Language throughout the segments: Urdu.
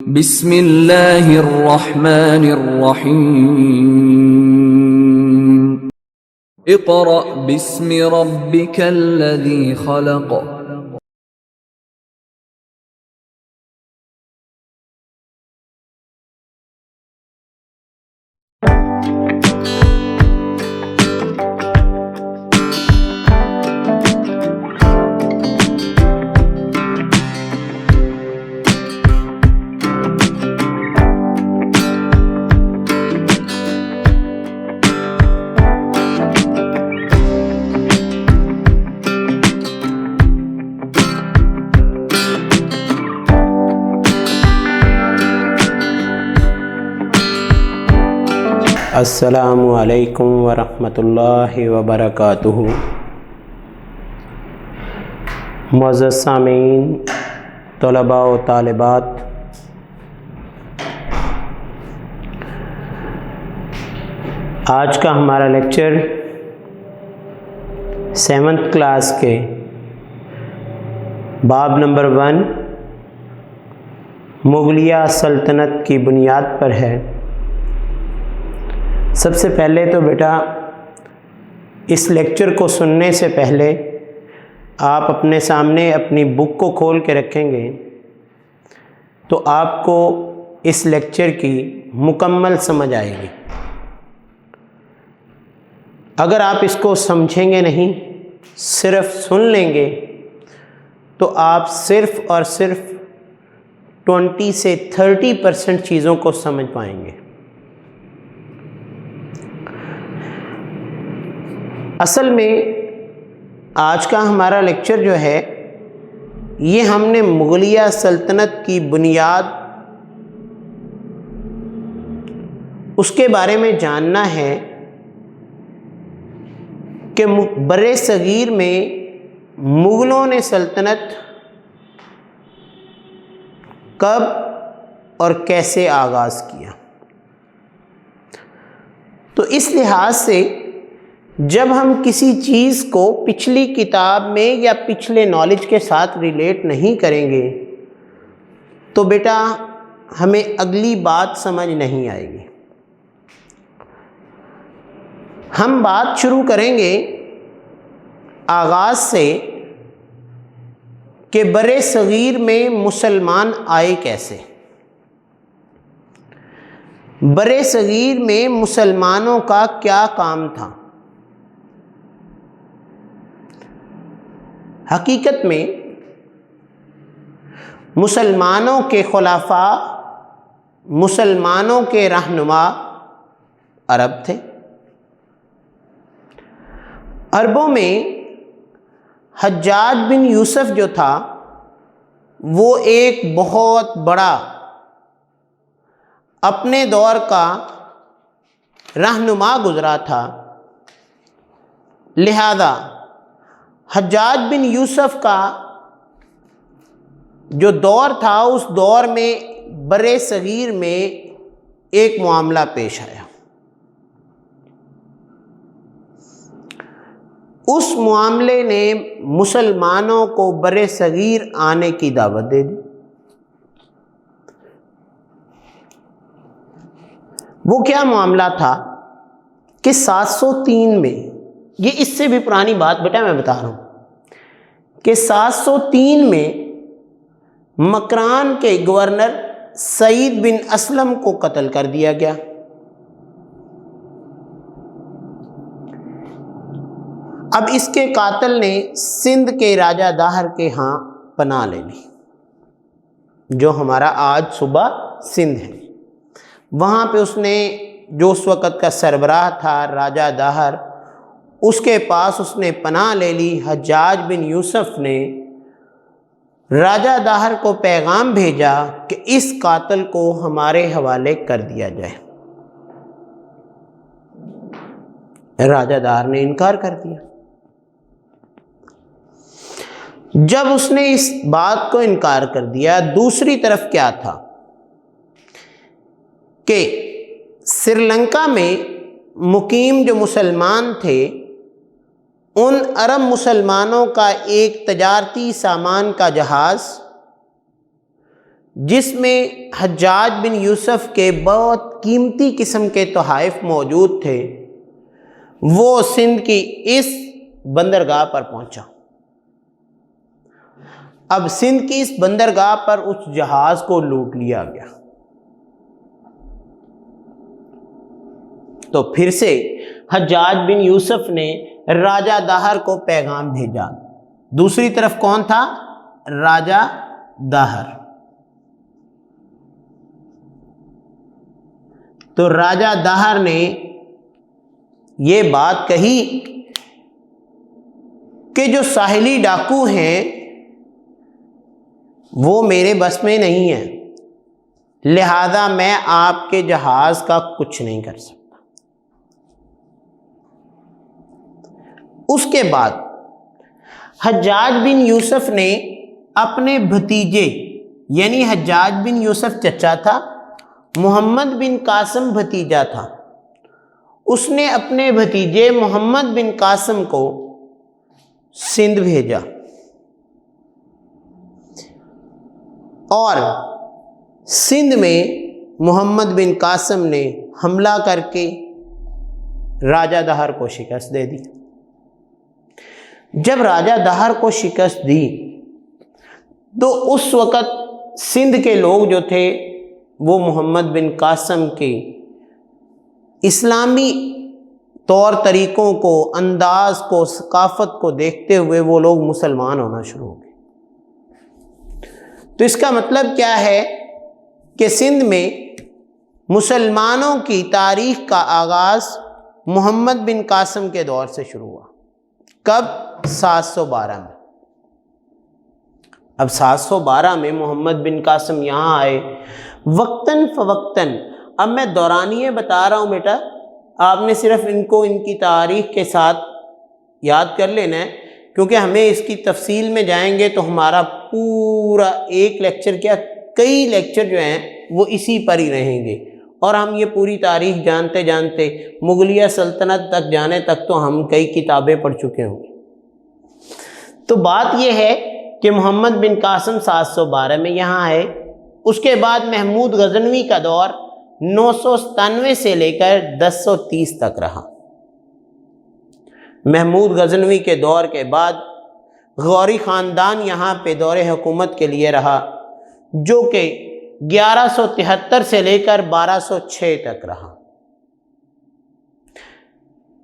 بسم اللہ الرحمن الرحیم اقرأ باسم ربک الذی خلق السلام علیکم ورحمۃ اللہ وبرکاتہ۔ معزز سامعین، طلباء و طالبات، آج کا ہمارا لیکچر 7th کلاس کے باب نمبر 1 مغلیہ سلطنت کی بنیاد پر ہے۔ سب سے پہلے تو بیٹا اس لیکچر کو سننے سے پہلے آپ اپنے سامنے اپنی بک کو کھول کے رکھیں گے تو آپ کو اس لیکچر کی مکمل سمجھ آئے گی۔ اگر آپ اس کو سمجھیں گے نہیں، صرف سن لیں گے، تو آپ صرف اور صرف 20 سے 30% چیزوں کو سمجھ پائیں گے۔ اصل میں آج کا ہمارا لیکچر جو ہے، یہ ہم نے مغلیہ سلطنت کی بنیاد اس کے بارے میں جاننا ہے کہ بر صغیر میں مغلوں نے سلطنت کب اور کیسے آغاز کیا۔ تو اس لحاظ سے جب ہم کسی چیز کو پچھلی کتاب میں یا پچھلے نالج کے ساتھ ریلیٹ نہیں کریں گے تو بیٹا ہمیں اگلی بات سمجھ نہیں آئے گی۔ ہم بات شروع کریں گے آغاز سے کہ بر صغیر میں مسلمان آئے کیسے۔ بر صغیر میں مسلمانوں کا کیا کام تھا؟ حقیقت میں مسلمانوں کے خلفاء، مسلمانوں کے رہنما عرب تھے۔ عربوں میں حجاج بن یوسف جو تھا وہ ایک بہت بڑا اپنے دور کا رہنما گزرا تھا، لہذا حجاج بن یوسف کا جو دور تھا اس دور میں بر صغیر میں ایک معاملہ پیش آیا۔ اس معاملے نے مسلمانوں کو بر صغیر آنے کی دعوت دے دی۔ وہ کیا معاملہ تھا کہ 703 میں، یہ اس سے بھی پرانی بات بیٹا میں بتا رہا ہوں، کہ 703 میں مکران کے گورنر سعید بن اسلم کو قتل کر دیا گیا۔ اب اس کے قاتل نے سندھ کے راجہ داہر کے ہاں پناہ لے لی، جو ہمارا آج صوبہ سندھ ہے۔ وہاں پہ اس نے جو اس وقت کا سربراہ تھا راجہ داہر، اس کے پاس اس نے پناہ لے لی۔ حجاج بن یوسف نے راجہ داہر کو پیغام بھیجا کہ اس قاتل کو ہمارے حوالے کر دیا جائے۔ راجہ داہر نے انکار کر دیا۔ جب اس نے اس بات کو انکار کر دیا، دوسری طرف کیا تھا کہ سری لنکا میں مقیم جو مسلمان تھے، ان عرب مسلمانوں کا ایک تجارتی سامان کا جہاز جس میں حجاج بن یوسف کے بہت قیمتی قسم کے تحائف موجود تھے، وہ سندھ کی اس بندرگاہ پر پہنچا۔ اب سندھ کی اس بندرگاہ پر اس جہاز کو لوٹ لیا گیا۔ تو پھر سے حجاج بن یوسف نے راجہ داہر کو پیغام بھیجا۔ دوسری طرف کون تھا؟ راجہ داہر۔ تو راجہ داہر نے یہ بات کہی کہ جو ساحلی ڈاکو ہیں وہ میرے بس میں نہیں ہیں، لہذا میں آپ کے جہاز کا کچھ نہیں کر سکتا۔ اس کے بعد حجاج بن یوسف نے اپنے بھتیجے، یعنی حجاج بن یوسف چچا تھا، محمد بن قاسم بھتیجا تھا، اس نے اپنے بھتیجے محمد بن قاسم کو سندھ بھیجا اور سندھ میں محمد بن قاسم نے حملہ کر کے راجہ داہر کو شکست دے دی۔ جب راجہ داہر کو شکست دی تو اس وقت سندھ کے لوگ جو تھے وہ محمد بن قاسم کے اسلامی طور طریقوں کو، انداز کو، ثقافت کو دیکھتے ہوئے وہ لوگ مسلمان ہونا شروع ہو گئے۔ تو اس کا مطلب کیا ہے کہ سندھ میں مسلمانوں کی تاریخ کا آغاز محمد بن قاسم کے دور سے شروع ہوا۔ کب؟ 712 میں۔ اب 712 میں محمد بن قاسم یہاں آئے، وقتاً فوقتاً۔ اب میں دورانیے بتا رہا ہوں بیٹا، آپ نے صرف ان کو ان کی تاریخ کے ساتھ یاد کر لینا ہے، کیونکہ ہمیں اس کی تفصیل میں جائیں گے تو ہمارا پورا ایک لیکچر کیا کئی لیکچر جو ہیں وہ اسی پر ہی رہیں گے، اور ہم یہ پوری تاریخ جانتے جانتے مغلیہ سلطنت تک جانے تک تو ہم کئی کتابیں پڑھ چکے ہوں گے۔ تو بات یہ ہے کہ محمد بن قاسم 712 میں یہاں آئے۔ اس کے بعد محمود غزنوی کا دور 997 سے لے کر 1030 تک رہا۔ محمود غزنوی کے دور کے بعد غوری خاندان یہاں پہ دور حکومت کے لیے رہا، جو کہ 1173 سے لے کر 1206 تک رہا۔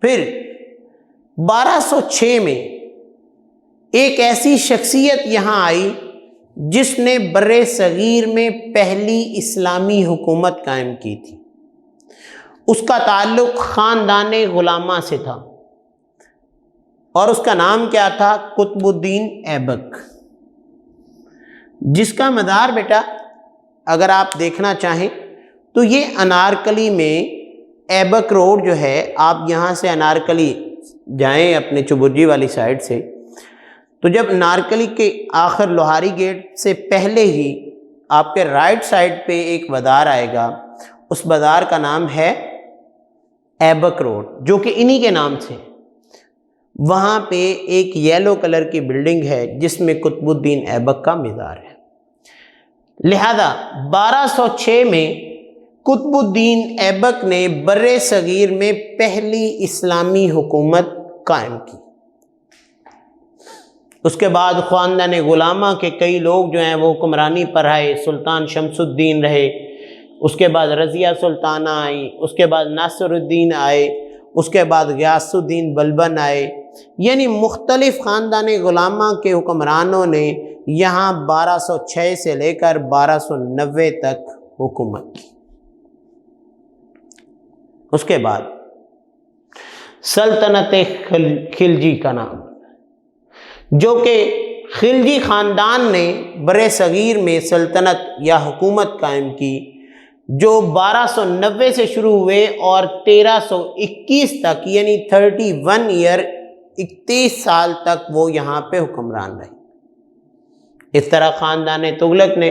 پھر 1206 میں ایک ایسی شخصیت یہاں آئی جس نے بر صغیر میں پہلی اسلامی حکومت قائم کی تھی۔ اس کا تعلق خاندان غلامہ سے تھا اور اس کا نام کیا تھا؟ قطب الدین ایبک، جس کا مزار بیٹا اگر آپ دیکھنا چاہیں تو یہ انارکلی میں ایبک روڈ جو ہے، آپ یہاں سے انارکلی جائیں اپنے چبرجی والی سائڈ سے، تو جب نارکلی کے آخر لوہاری گیٹ سے پہلے ہی آپ کے رائٹ سائڈ پہ ایک بازار آئے گا، اس بازار کا نام ہے ایبک روڈ، جو کہ انہی کے نام سے۔ وہاں پہ ایک یلو کلر کی بلڈنگ ہے جس میں قطب الدین ایبک کا مزار ہے۔ لہذا 1206 میں قطب الدین ایبک نے بر صغیر میں پہلی اسلامی حکومت قائم کی۔ اس کے بعد خاندان غلامہ کے کئی لوگ جو ہیں وہ حکمرانی پر آئے۔ سلطان شمس الدین رہے، اس کے بعد رضیہ سلطانہ آئیں، اس کے بعد ناصر الدین آئے، اس کے بعد غیاث الدین بلبن آئے، یعنی مختلف خاندان غلامہ کے حکمرانوں نے یہاں 1206 سے لے کر 1290 تک حکومت کی۔ اس کے بعد سلطنت خلجی کا نام، جو کہ خلجی خاندان نے بر صغیر میں سلطنت یا حکومت قائم کی، جو 1290 سے شروع ہوئے اور 1321 تک، یعنی 31 ایئر 31 سال تک وہ یہاں پہ حکمران رہے۔ اس طرح خاندان تغلق نے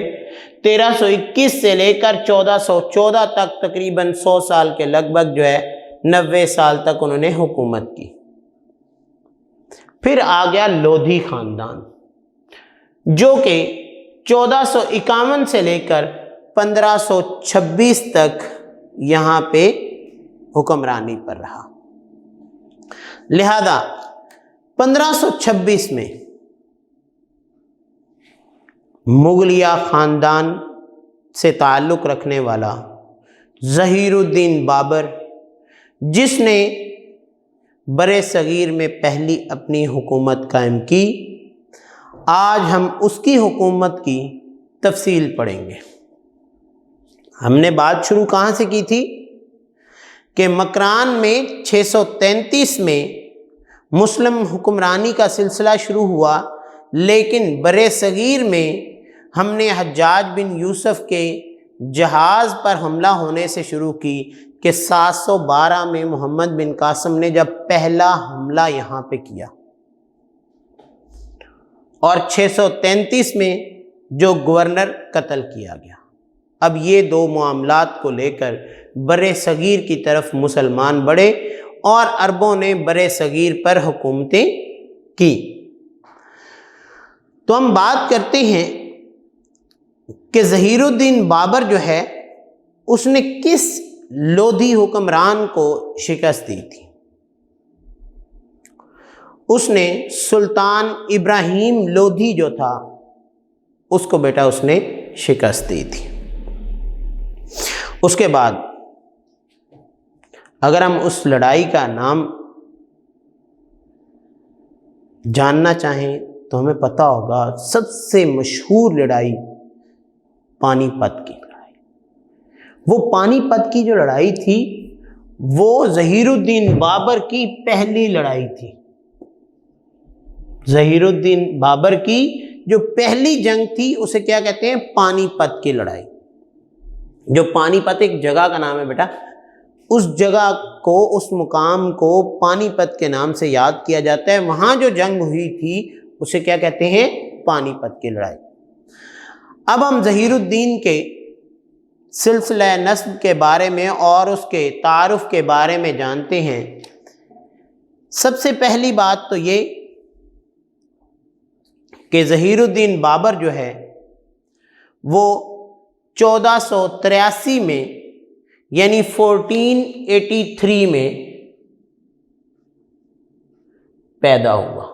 1321 سے لے کر 1414 تک تقریباً 100 سال کے لگ بھگ جو ہے 90 سال تک انہوں نے حکومت کی۔ پھر آ گیا لودھی خاندان، جو کہ 1451 سے لے کر 1526 تک یہاں پہ حکمرانی پر رہا۔ لہذا 1526 میں مغلیہ خاندان سے تعلق رکھنے والا ظہیر الدین بابر، جس نے برِ صغیر میں پہلی اپنی حکومت قائم کی، آج ہم اس کی حکومت کی تفصیل پڑھیں گے۔ ہم نے بات شروع کہاں سے کی تھی کہ مکران میں 633 میں مسلم حکمرانی کا سلسلہ شروع ہوا، لیکن برِ صغیر میں ہم نے حجاج بن یوسف کے جہاز پر حملہ ہونے سے شروع کی کہ 712 میں محمد بن قاسم نے جب پہلا حملہ یہاں پہ کیا، اور 633 میں جو گورنر قتل کیا گیا۔ اب یہ دو معاملات کو لے کر برِ صغیر کی طرف مسلمان بڑھے اور عربوں نے برِ صغیر پر حکومتیں کی۔ تو ہم بات کرتے ہیں کہ ظہیر الدین بابر جو ہے اس نے کس لودھی حکمران کو شکست دی تھی؟ اس نے سلطان ابراہیم لودھی جو تھا اس کو بیٹا اس نے شکست دی تھی۔ اس کے بعد اگر ہم اس لڑائی کا نام جاننا چاہیں تو ہمیں پتہ ہوگا سب سے مشہور لڑائی پانی پت کی لڑائی۔ وہ پانی پت کی جو لڑائی تھی وہ ظہیر الدین بابر کی پہلی لڑائی تھی۔ ظہیر الدین بابر کی جو پہلی جنگ تھی اسے کیا کہتے ہیں؟ پانی پت کی لڑائی۔ جو پانی پت ایک جگہ کا نام ہے بیٹا، اس جگہ کو، اس مقام کو پانی پت کے نام سے یاد کیا جاتا ہے۔ وہاں جو جنگ ہوئی تھی اسے کیا کہتے ہیں؟ پانی پت کی لڑائی۔ اب ہم ظہیر الدین کے سلسلہ نسب کے بارے میں اور اس کے تعارف کے بارے میں جانتے ہیں۔ سب سے پہلی بات تو یہ کہ ظہیر الدین بابر جو ہے وہ 1483 میں یعنی 1483 میں پیدا ہوا۔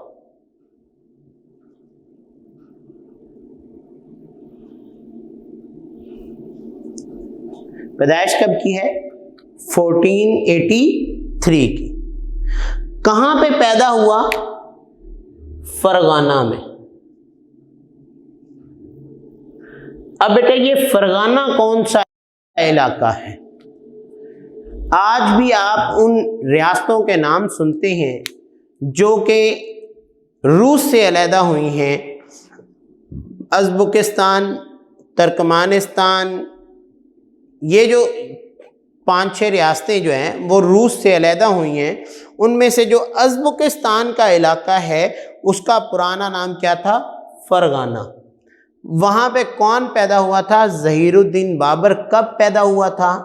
پیدائش کب کی ہے؟ 1483 کی۔ کہاں پہ پیدا ہوا؟ فرغانہ میں۔ اب بیٹا یہ فرغانہ کون سا علاقہ ہے؟ آج بھی آپ ان ریاستوں کے نام سنتے ہیں جو کہ روس سے علیحدہ ہوئی ہیں، ازبکستان، ترکمانستان، یہ جو 5-6 ریاستیں جو ہیں وہ روس سے علیحدہ ہوئی ہیں۔ ان میں سے جو ازبکستان کا علاقہ ہے اس کا پرانا نام کیا تھا؟ فرغانہ۔ وہاں پہ کون پیدا ہوا تھا؟ ظہیر الدین بابر۔ کب پیدا ہوا تھا؟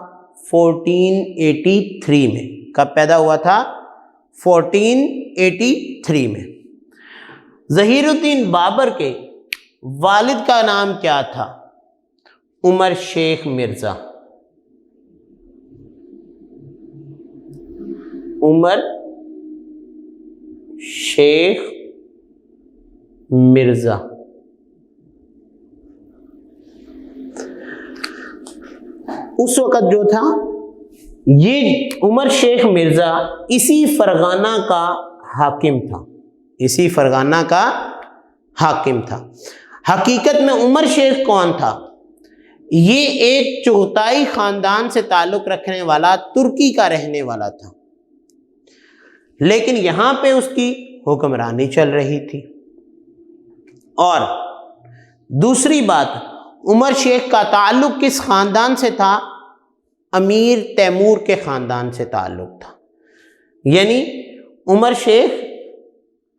1483 میں۔ کب پیدا ہوا تھا؟ 1483 میں۔ ظہیر الدین بابر کے والد کا نام کیا تھا؟ عمر شیخ مرزا۔ عمر شیخ مرزا۔ اس وقت جو تھا یہ عمر شیخ مرزا اسی فرغانہ کا حاکم تھا، اسی فرغانہ کا حاکم تھا۔ حقیقت میں عمر شیخ کون تھا؟ یہ ایک چغتائی خاندان سے تعلق رکھنے والا ترکی کا رہنے والا تھا، لیکن یہاں پہ اس کی حکمرانی چل رہی تھی۔ اور دوسری بات، عمر شیخ کا تعلق کس خاندان سے تھا؟ امیر تیمور کے خاندان سے تعلق تھا۔ یعنی عمر شیخ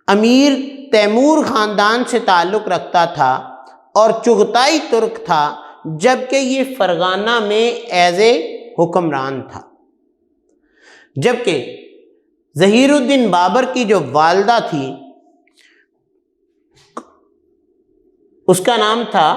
امیر تیمور خاندان سے تعلق رکھتا تھا اور چغتائی ترک تھا، جبکہ یہ فرغانہ میں ایز اے حکمران تھا۔ جبکہ ظہیر الدین بابر کی جو والدہ تھی اس کا نام تھا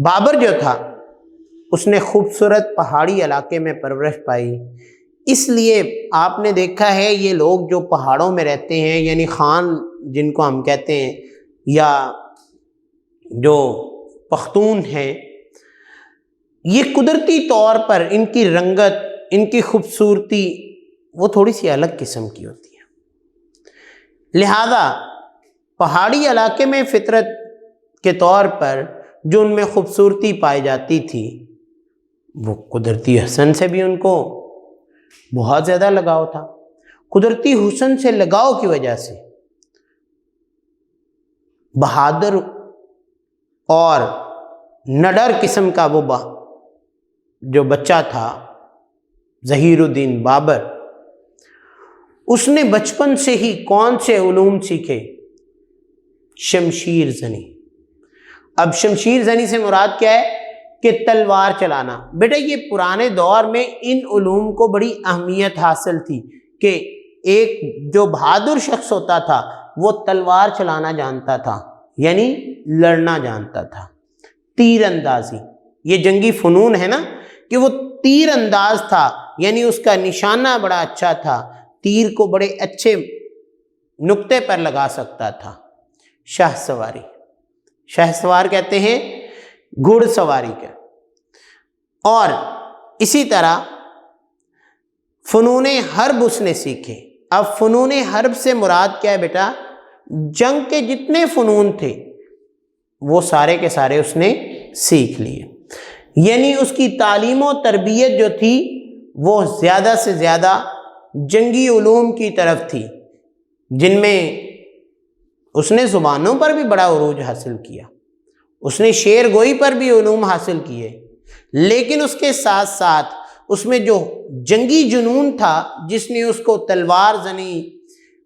بابر جو تھا اس نے خوبصورت پہاڑی علاقے میں پرورش پائی، اس لیے آپ نے دیکھا ہے یہ لوگ جو پہاڑوں میں رہتے ہیں، یعنی خان جن کو ہم کہتے ہیں یا جو پختون ہیں، یہ قدرتی طور پر ان کی رنگت، ان کی خوبصورتی وہ تھوڑی سی الگ قسم کی ہوتی ہے، لہذا پہاڑی علاقے میں فطرت کے طور پر جو ان میں خوبصورتی پائی جاتی تھی وہ قدرتی حسن سے بھی ان کو بہت زیادہ لگاؤ تھا۔ قدرتی حسن سے لگاؤ کی وجہ سے بہادر اور نڈر قسم کا وہ جو بچہ تھا ظہیر الدین بابر، اس نے بچپن سے ہی کون سے علوم سیکھے؟ شمشیر زنی۔ اب شمشیر زنی سے مراد کیا ہے کہ تلوار چلانا۔ بیٹا یہ پرانے دور میں ان علوم کو بڑی اہمیت حاصل تھی کہ ایک جو بہادر شخص ہوتا تھا وہ تلوار چلانا جانتا تھا، یعنی لڑنا جانتا تھا۔ تیر اندازی، یہ جنگی فنون ہے نا، کہ وہ تیر انداز تھا، یعنی اس کا نشانہ بڑا اچھا تھا، تیر کو بڑے اچھے نقطے پر لگا سکتا تھا۔ شاہ سواری، شاہ سوار کہتے ہیں گھڑ سواری کا۔ اور اسی طرح فنون حرب اس نے سیکھے۔ اب فنون حرب سے مراد کیا ہے بیٹا؟ جنگ کے جتنے فنون تھے وہ سارے کے سارے اس نے سیکھ لیے، یعنی اس کی تعلیم و تربیت جو تھی وہ زیادہ سے زیادہ جنگی علوم کی طرف تھی، جن میں اس نے زبانوں پر بھی بڑا عروج حاصل کیا، اس نے شعر گوئی پر بھی علوم حاصل کیے، لیکن اس کے ساتھ ساتھ اس میں جو جنگی جنون تھا جس نے اس کو تلوار زنی،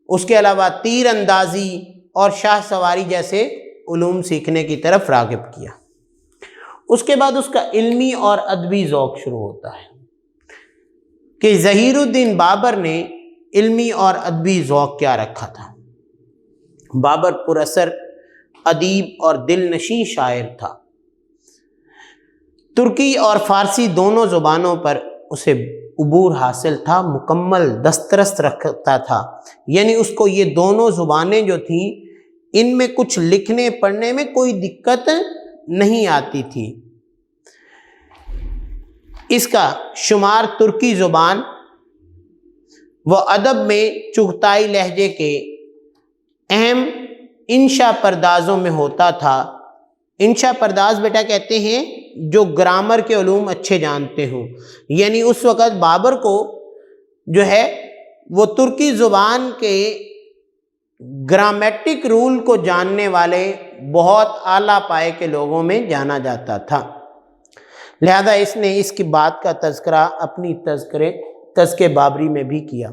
اس کے علاوہ تیر اندازی اور شاہ سواری جیسے علوم سیکھنے کی طرف راغب کیا۔ اس کے بعد اس کا علمی اور ادبی ذوق شروع ہوتا ہے کہ ظہیر الدین بابر نے علمی اور ادبی ذوق کیا رکھا تھا۔ بابر پر اثر ادیب اور دل نشیں شاعر تھا۔ ترکی اور فارسی دونوں زبانوں پر اسے عبور حاصل تھا، مکمل دسترس رکھتا تھا، یعنی اس کو یہ دونوں زبانیں جو تھیں ان میں کچھ لکھنے پڑھنے میں کوئی دقت نہیں آتی تھی۔ اس کا شمار ترکی زبان و ادب میں چغتائی لہجے کے اہم انشا پردازوں میں ہوتا تھا۔ انشا پرداز بیٹا کہتے ہیں جو گرامر کے علوم اچھے جانتے ہوں، یعنی اس وقت بابر کو جو ہے وہ ترکی زبان کے گرامیٹک رول کو جاننے والے بہت اعلیٰ پائے کے لوگوں میں جانا جاتا تھا، لہذا اس نے اس کی بات کا تذکرہ اپنی تذکرے بابری میں بھی کیا۔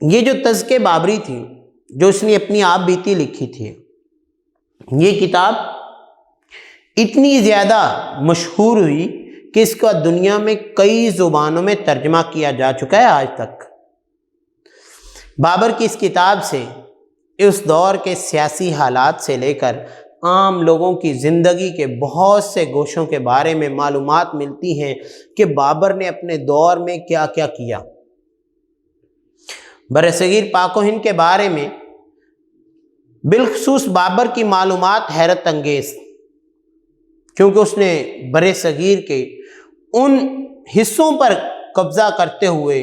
یہ جو تذکرے بابری تھی جو اس نے اپنی آپ بیتی لکھی تھی، یہ کتاب اتنی زیادہ مشہور ہوئی کہ اس کا دنیا میں کئی زبانوں میں ترجمہ کیا جا چکا ہے آج تک۔ بابر کی اس کتاب سے اس دور کے سیاسی حالات سے لے کر عام لوگوں کی زندگی کے بہت سے گوشوں کے بارے میں معلومات ملتی ہیں کہ بابر نے اپنے دور میں کیا کیا کیا۔ برصغیر پاک و ہند کے بارے میں بالخصوص بابر کی معلومات حیرت انگیز، کیونکہ اس نے برصغیر کے ان حصوں پر قبضہ کرتے ہوئے،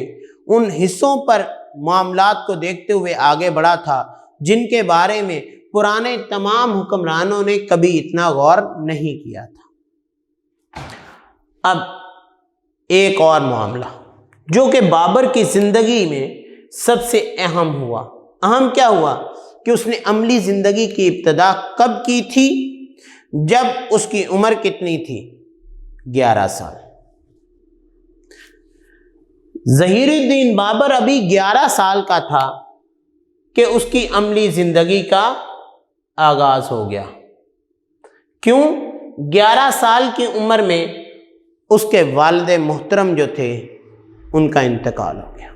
ان حصوں پر معاملات کو دیکھتے ہوئے آگے بڑھا تھا جن کے بارے میں پرانے تمام حکمرانوں نے کبھی اتنا غور نہیں کیا تھا۔ اب ایک اور معاملہ جو کہ بابر کی زندگی میں سب سے اہم ہوا، اہم کیا ہوا کہ اس نے عملی زندگی کی ابتدا کب کی تھی؟ جب اس کی عمر کتنی تھی؟ 11 سال۔ ظہیر الدین بابر ابھی 11 سال کا تھا کہ اس کی عملی زندگی کا آغاز ہو گیا۔ کیوں؟ 11 سال کی عمر میں اس کے والد محترم جو تھے ان کا انتقال ہو گیا۔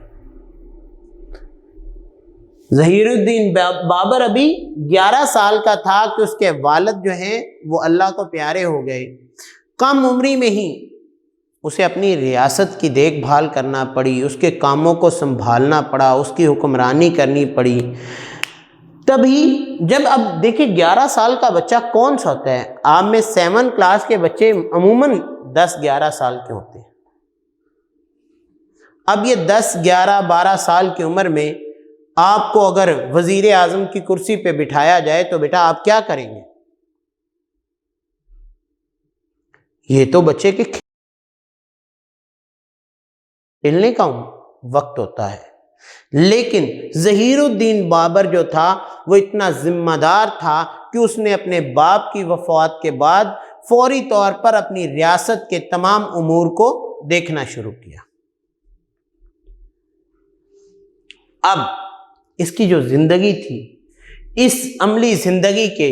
ظہیر الدین بابر ابھی 11 سال کا تھا کہ اس کے والد جو ہیں وہ اللہ کو پیارے ہو گئے. کم عمری میں ہی اسے اپنی ریاست کی دیکھ بھال کرنا پڑی، اس کے کاموں کو سنبھالنا پڑا، اس کی حکمرانی کرنی پڑی. تبھی جب اب دیکھیں 11 سال کا بچہ کون سا ہوتا ہے؟ آپ میں 7 کلاس کے بچے عموماً 10-11 سال کے ہوتے ہیں. اب یہ 10-11-12 سال کی عمر میں آپ کو اگر وزیر اعظم کی کرسی پہ بٹھایا جائے تو بیٹا آپ کیا کریں گے؟ یہ تو بچے کے کھیلنے کا وقت ہوتا ہے. لیکن ظہیر الدین بابر جو تھا وہ اتنا ذمہ دار تھا کہ اس نے اپنے باپ کی وفات کے بعد فوری طور پر اپنی ریاست کے تمام امور کو دیکھنا شروع کیا. اب اس کی جو زندگی تھی، اس عملی زندگی کے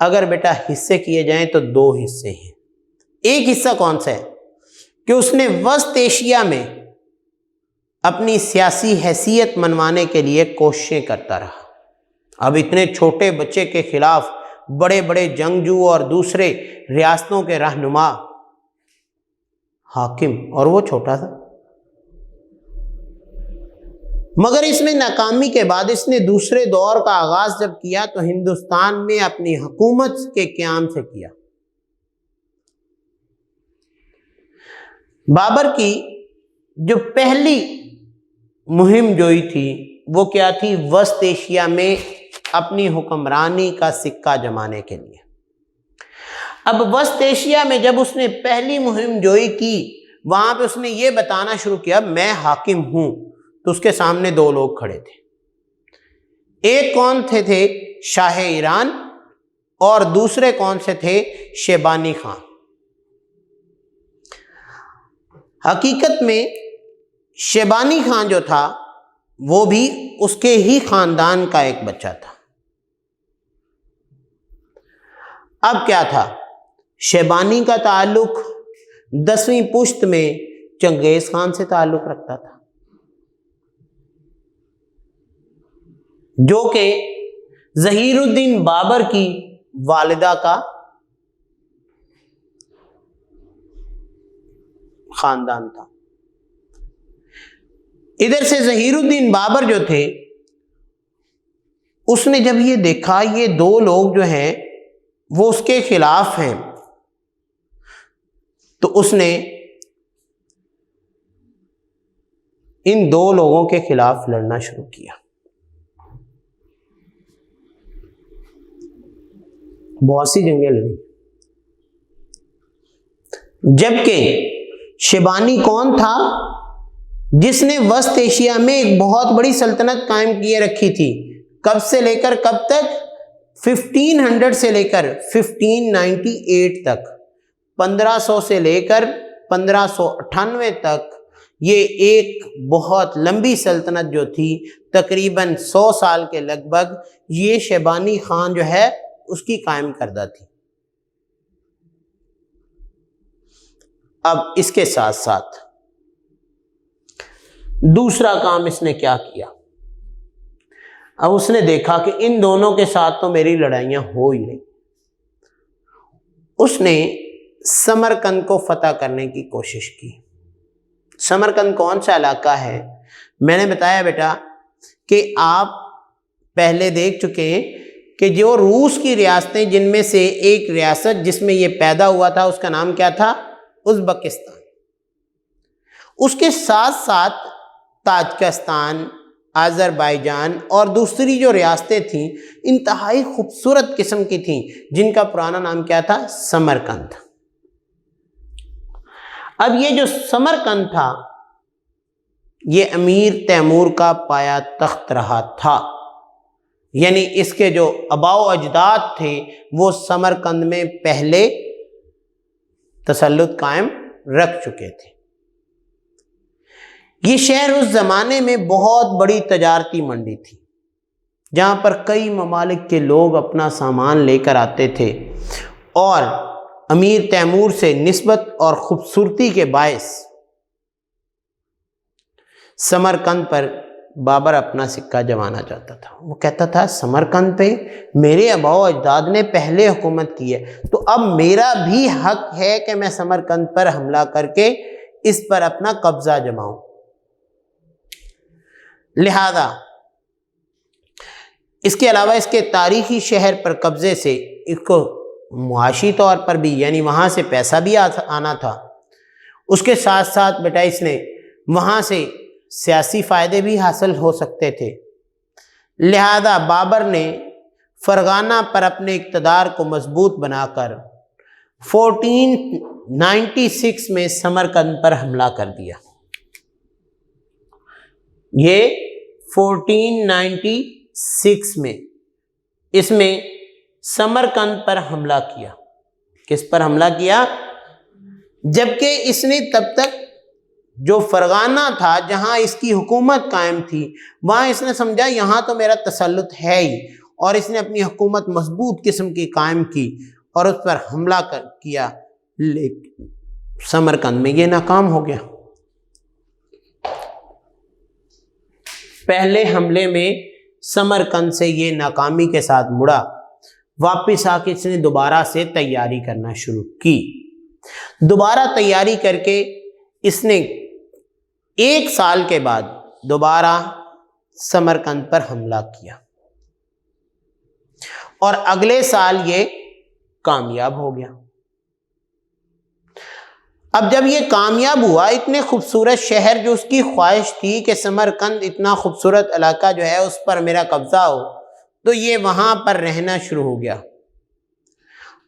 اگر بیٹا حصے کیے جائیں تو 2 حصے ہیں. ایک حصہ کون سا ہے کہ اس نے وسط ایشیا میں اپنی سیاسی حیثیت منوانے کے لیے کوششیں کرتا رہا. اب اتنے چھوٹے بچے کے خلاف بڑے بڑے جنگجو اور دوسرے ریاستوں کے رہنما حاکم، اور وہ چھوٹا تھا. مگر اس میں ناکامی کے بعد اس نے دوسرے دور کا آغاز جب کیا تو ہندوستان میں اپنی حکومت کے قیام سے کیا. بابر کی جو پہلی مہم جوئی تھی وہ کیا تھی؟ وسط ایشیا میں اپنی حکمرانی کا سکہ جمانے کے لیے. اب وسط ایشیا میں جب اس نے پہلی مہم جوئی کی، وہاں پہ اس نے یہ بتانا شروع کیا میں حاکم ہوں. تو اس کے سامنے 2 لوگ کھڑے تھے. ایک کون تھے شاہ ایران، اور دوسرے کون سے تھے؟ شیبانی خان. حقیقت میں شیبانی خان جو تھا وہ بھی اس کے ہی خاندان کا ایک بچہ تھا. اب کیا تھا؟ شیبانی کا تعلق 10ویں پشت میں چنگیز خان سے تعلق رکھتا تھا، جو کہ ظہیر الدین بابر کی والدہ کا خاندان تھا. ادھر سے ظہیر الدین بابر جو تھے، اس نے جب یہ دیکھا یہ 2 لوگ جو ہیں وہ اس کے خلاف ہیں، تو اس نے ان 2 لوگوں کے خلاف لڑنا شروع کیا. بہت سی جنگیں لڑی. جبکہ شیبانی کون تھا؟ جس نے وسط ایشیا میں ایک بہت بڑی سلطنت قائم کیے رکھی تھی. کب سے لے کر کب تک؟ 1500 سے لے کر 1598 تک، 1500 سے لے کر 1598 تک. یہ ایک بہت لمبی سلطنت جو تھی، تقریباً 100 سال کے لگ بھگ، یہ شیبانی خان جو ہے اس کی قائم کردہ تھی. اب اس کے ساتھ ساتھ دوسرا کام اس نے کیا کیا؟ اب اس نے دیکھا کہ ان دونوں کے ساتھ تو میری لڑائیاں ہو ہی رہی. اس نے سمرقند کو فتح کرنے کی کوشش کی. سمرقند کون سا علاقہ ہے؟ میں نے بتایا بیٹا کہ آپ پہلے دیکھ چکے ہیں کہ جو روس کی ریاستیں، جن میں سے ایک ریاست جس میں یہ پیدا ہوا تھا اس کا نام کیا تھا؟ ازبکستان. اس کے ساتھ ساتھ تاجکستان، آذربائیجان اور دوسری جو ریاستیں تھیں انتہائی خوبصورت قسم کی تھیں، جن کا پرانا نام کیا تھا؟ سمرقند. اب یہ جو سمرقند تھا یہ امیر تیمور کا پایا تخت رہا تھا. یعنی اس کے جو آباء و اجداد تھے وہ سمرقند میں پہلے تسلط قائم رکھ چکے تھے. یہ شہر اس زمانے میں بہت بڑی تجارتی منڈی تھی، جہاں پر کئی ممالک کے لوگ اپنا سامان لے کر آتے تھے، اور امیر تیمور سے نسبت اور خوبصورتی کے باعث سمرقند پر بابر اپنا سکہ جمانا چاہتا تھا. وہ کہتا تھا سمرقند پہ میرے آباء و اجداد نے پہلے حکومت کی ہے، تو اب میرا بھی حق ہے کہ میں سمرقند پر حملہ کر کے اس پر اپنا قبضہ جماؤں. لہذا اس کے علاوہ اس کے تاریخی شہر پر قبضے سے اس کو معاشی طور پر بھی، یعنی وہاں سے پیسہ بھی آنا تھا، اس کے ساتھ ساتھ بیٹا اس نے وہاں سے سیاسی فائدے بھی حاصل ہو سکتے تھے. لہذا بابر نے فرغانہ پر اپنے اقتدار کو مضبوط بنا کر 1496 میں سمرقند پر حملہ کر دیا. یہ 1496 میں اس میں سمرقند پر حملہ کیا. کس پر حملہ کیا؟ جبکہ اس نے تب تک جو فرغانہ تھا جہاں اس کی حکومت قائم تھی وہاں اس نے سمجھا یہاں تو میرا تسلط ہے ہی، اور اس نے اپنی حکومت مضبوط قسم کی قائم کی اور اس پر حملہ کیا، لیکن سمرقند میں یہ ناکام ہو گیا. پہلے حملے میں سمرقند سے یہ ناکامی کے ساتھ مڑا، واپس آ کے اس نے دوبارہ سے تیاری کرنا شروع کی. دوبارہ تیاری کر کے اس نے 1 سال کے بعد دوبارہ سمرقند پر حملہ کیا، اور اگلے سال یہ کامیاب ہو گیا. اب جب یہ کامیاب ہوا، اتنے خوبصورت شہر جو اس کی خواہش تھی کہ سمرقند اتنا خوبصورت علاقہ جو ہے اس پر میرا قبضہ ہو، تو یہ وہاں پر رہنا شروع ہو گیا.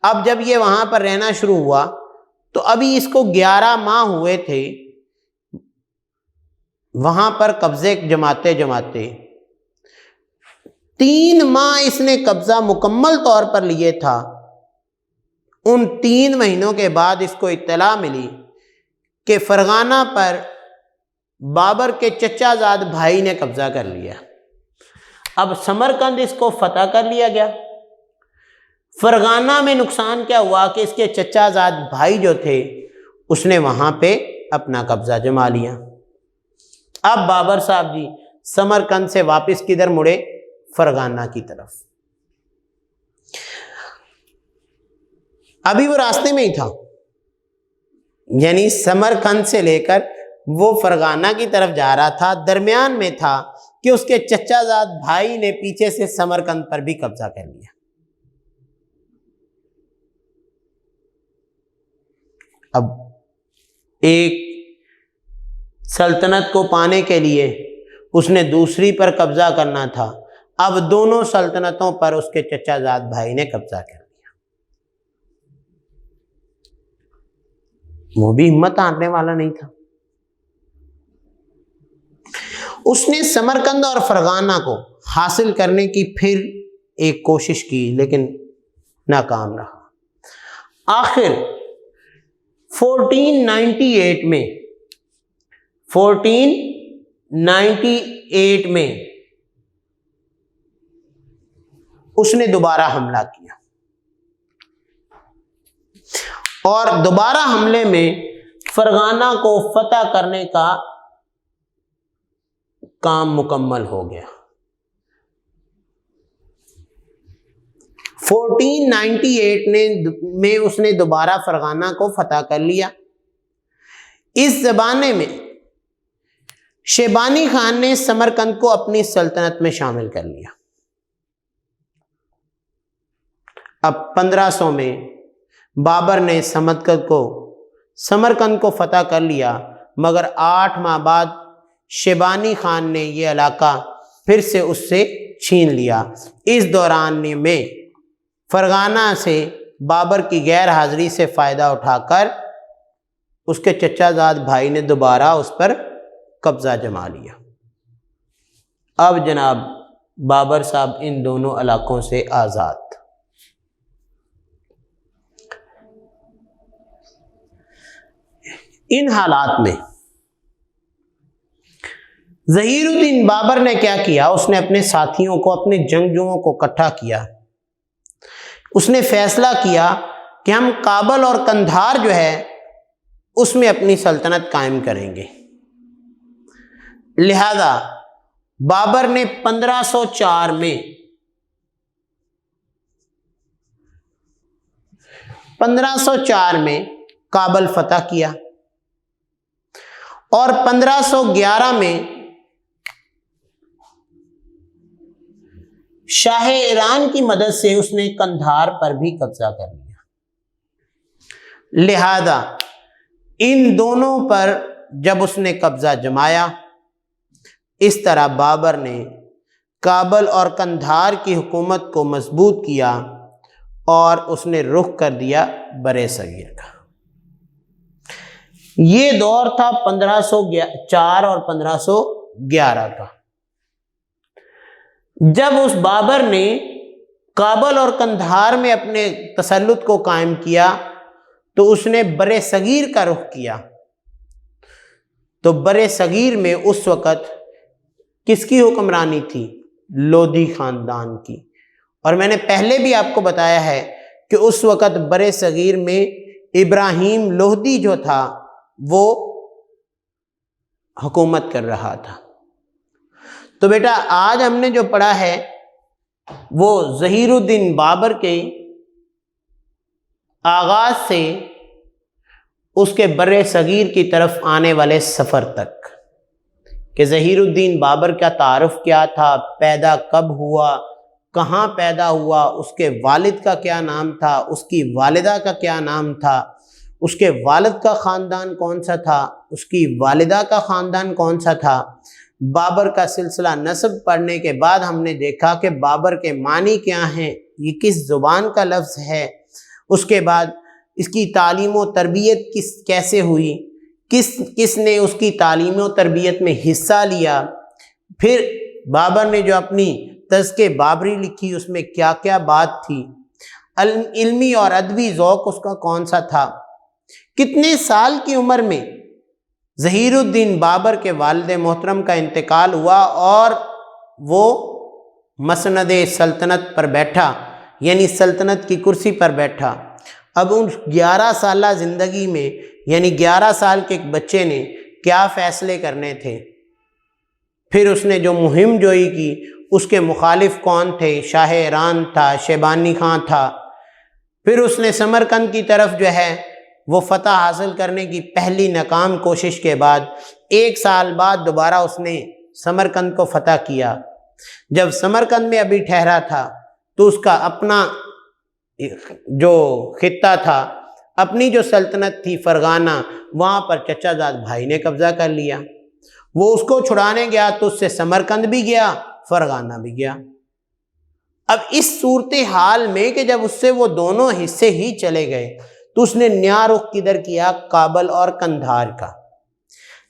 اب جب یہ وہاں پر رہنا شروع ہوا تو ابھی اس کو 11 ماہ ہوئے تھے وہاں پر قبضے جماتے جماتے. 3 ماہ اس نے قبضہ مکمل طور پر لیے تھا. ان 3 مہینوں کے بعد اس کو اطلاع ملی کہ فرغانہ پر بابر کے چچا زاد بھائی نے قبضہ کر لیا. اب سمرقند اس کو فتح کر لیا گیا. فرغانہ میں نقصان کیا ہوا کہ اس کے چچا زاد بھائی جو تھے اس نے وہاں پہ اپنا قبضہ جما لیا. اب بابر صاحب جی سمرقند سے واپس کدھر مڑے؟ فرغانہ کی طرف. ابھی وہ راستے میں ہی تھا، یعنی سمرقند سے لے کر وہ فرغانہ کی طرف جا رہا تھا، درمیان میں تھا کہ اس کے چچا زاد بھائی نے پیچھے سے سمرقند پر بھی قبضہ کر لیا. اب ایک سلطنت کو پانے کے لیے اس نے دوسری پر قبضہ کرنا تھا. اب دونوں سلطنتوں پر اس کے چچا زاد بھائی نے قبضہ کر لیا. وہ بھی ہمت ہارنے والا نہیں تھا. اس نے سمرقند اور فرغانہ کو حاصل کرنے کی پھر ایک کوشش کی لیکن ناکام رہا. آخر 1498 میں اس نے دوبارہ حملہ کیا، اور دوبارہ حملے میں فرغانہ کو فتح کرنے کا کام مکمل ہو گیا. 1498 میں اس نے دوبارہ فرغانہ کو فتح کر لیا. اس زمانے میں شیبانی خان نے سمرقند کو اپنی سلطنت میں شامل کر لیا. اب 1500 میں بابر نے سمرقند کو فتح کر لیا، مگر 8 ماہ بعد شیبانی خان نے یہ علاقہ پھر سے اس سے چھین لیا. اس دوران میں فرغانہ سے بابر کی غیر حاضری سے فائدہ اٹھا کر اس کے چچا زاد بھائی نے دوبارہ اس پر قبضہ جما لیا. اب جناب بابر صاحب ان دونوں علاقوں سے آزاد. ان حالات میں ظہیر الدین بابر نے کیا کیا؟ اس نے اپنے ساتھیوں کو، اپنے جنگجوؤں کو اکٹھا کیا. اس نے فیصلہ کیا کہ ہم کابل اور قندھار جو ہے اس میں اپنی سلطنت قائم کریں گے. لہذا بابر نے 1504 میں کابل فتح کیا اور 1511 میں شاہ ایران کی مدد سے اس نے قندھار پر بھی قبضہ کر لیا۔ لہذا ان دونوں پر جب اس نے قبضہ جمایا، اس طرح بابر نے کابل اور قندھار کی حکومت کو مضبوط کیا اور اس نے رخ کر دیا برے صغیر کا۔ یہ دور تھا 1504 اور 1511 کا۔ جب اس بابر نے کابل اور قندھار میں اپنے تسلط کو قائم کیا تو اس نے برے صغیر کا رخ کیا۔ تو برے صغیر میں اس وقت کس کی حکمرانی تھی؟ لودھی خاندان کی۔ اور میں نے پہلے بھی آپ کو بتایا ہے کہ اس وقت برے صغیر میں ابراہیم لودھی جو تھا وہ حکومت کر رہا تھا۔ تو بیٹا آج ہم نے جو پڑھا ہے وہ ظہیر الدین بابر کے آغاز سے اس کے برے صغیر کی طرف آنے والے سفر تک، کہ ظہیر الدین بابر کا تعارف کیا تھا، پیدا کب ہوا، کہاں پیدا ہوا، اس کے والد کا کیا نام تھا، اس کی والدہ کا کیا نام تھا، اس کے والد کا خاندان کون سا تھا، اس کی والدہ کا خاندان کون سا تھا۔ بابر کا سلسلہ نسب پڑھنے کے بعد ہم نے دیکھا کہ بابر کے معنی کیا ہیں، یہ کس زبان کا لفظ ہے، اس کے بعد اس کی تعلیم و تربیت کیسے ہوئی، کس نے اس کی تعلیم و تربیت میں حصہ لیا، پھر بابر نے جو اپنی تذکِ بابری لکھی اس میں کیا کیا بات تھی، علمی اور ادبی ذوق اس کا کون سا تھا، کتنے سال کی عمر میں ظہیر الدین بابر کے والد محترم کا انتقال ہوا اور وہ مسند سلطنت پر بیٹھا، یعنی سلطنت کی کرسی پر بیٹھا۔ اب ان 11 سالہ زندگی میں، یعنی 11 سال کے ایک بچے نے کیا فیصلے کرنے تھے، پھر اس نے جو مہم جوئی کی، اس کے مخالف کون تھے؟ شاہ ایران تھا، شیبانی خان تھا۔ پھر اس نے سمرقند کی طرف جو ہے وہ فتح حاصل کرنے کی پہلی ناکام کوشش کے بعد 1 سال بعد دوبارہ اس نے سمرقند کو فتح کیا۔ جب سمرقند میں ابھی ٹھہرا تھا تو اس کا اپنا جو خطہ تھا، اپنی جو سلطنت تھی فرغانہ، وہاں پر چچا زاد بھائی نے قبضہ کر لیا۔ وہ اس کو چھڑانے گیا تو اس سے سمرقند بھی گیا، فرغانہ بھی گیا۔ اب اس صورتحال میں کہ جب اس سے وہ دونوں حصے ہی چلے گئے تو اس نے نیا رخ کدھر کیا؟ کابل اور قندھار کا۔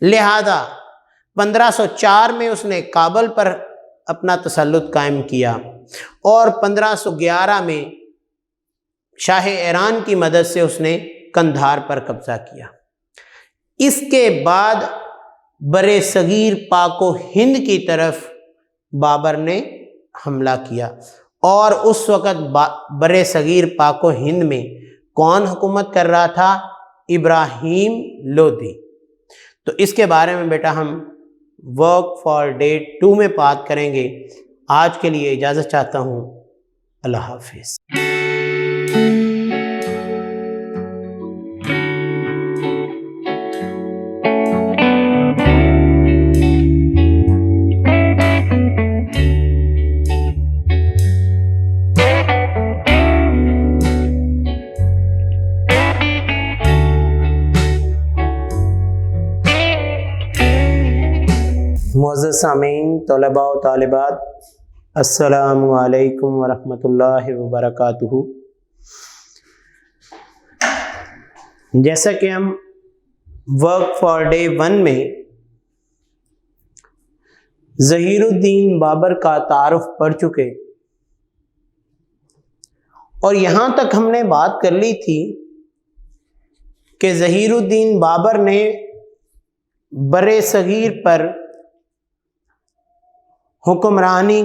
لہذا 1504 میں اس نے کابل پر اپنا تسلط قائم کیا اور 1511 میں شاہ ایران کی مدد سے اس نے قندھار پر قبضہ کیا۔ اس کے بعد برے صغیر پاک و ہند کی طرف بابر نے حملہ کیا، اور اس وقت برے صغیر پاک و ہند میں کون حکومت کر رہا تھا؟ ابراہیم لودھی۔ تو اس کے بارے میں بیٹا ہم ورک فار ڈے 2 میں بات کریں گے۔ آج کے لیے اجازت چاہتا ہوں، اللہ حافظ۔ معزز سامعین، طلباء و طالبات، السلام علیکم ورحمۃ اللہ وبرکاتہ۔ جیسا کہ ہم ورک فار ڈے 1 میں ظہیر الدین بابر کا تعارف پڑھ چکے، اور یہاں تک ہم نے بات کر لی تھی کہ ظہیر الدین بابر نے برے صغیر پر حکمرانی